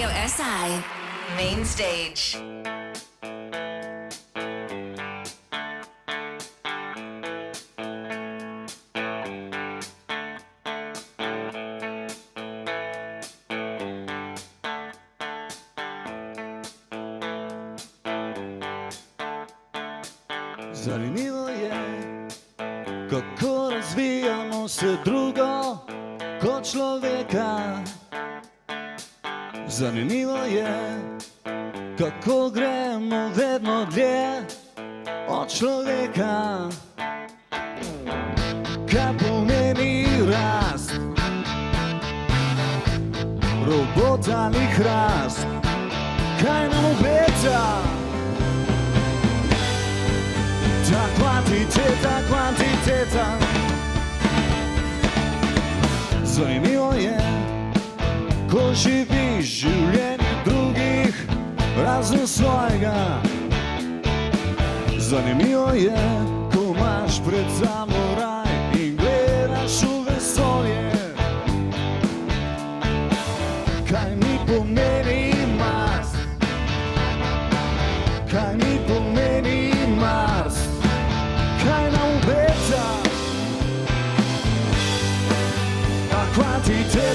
Radio SI Main Stage. Zanimivo je, kako razvijamo se drugo kot človeka. Zanimivo je, kako gremo vedno dlje od človeka. Kaj pomeni rast, robot ali hrast, kaj nam obeta? Ta kvantiteta. Zanimivo je, ko živiš življenje drugih razen svojega. Zanimivo je, ko imaš pred sabo raj in gledaš v vesolje. Kaj mi pomeni Mars? Kaj mi pomeni Mars? Kaj nam obeta?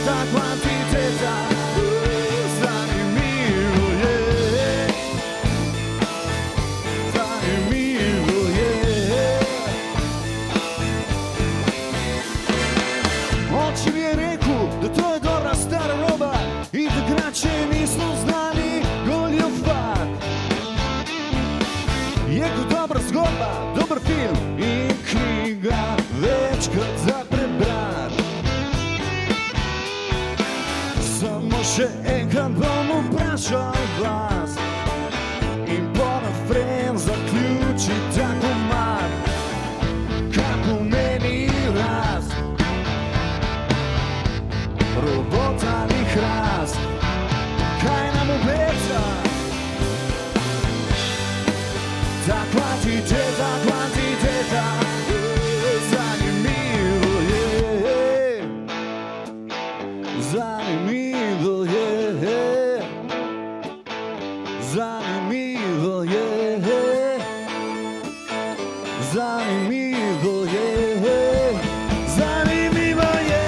Ta kvantiteta. Zanimivo je. Oči mi je rekel, da to je dobra stara roba in takrat še nismo znali goljufat. Je kot dobra zgodba, dober film in knjiga večkrat za prebrat. Samo še enkrat bom vprašal vas in po naprej zaključi ta komad. Kaj pomeni rast, robot ali hrast, kaj nam obeta? Ta kvantiteta. Zanimivo je. Zanimivo je. Zanimivo je. Zanimivo je. Zanimivo je.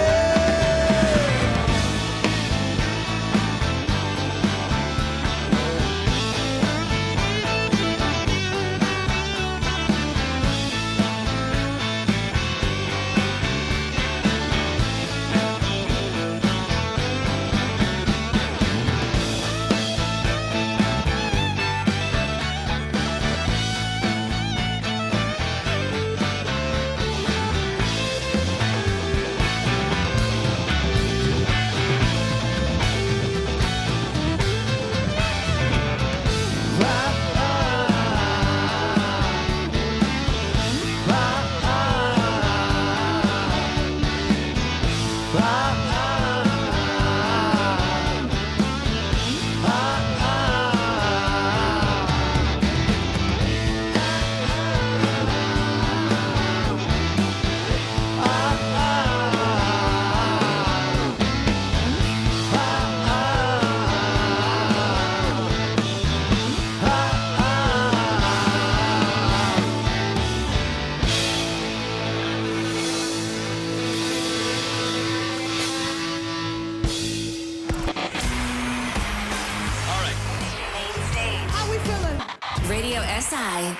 Radio SI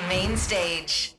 Main Stage.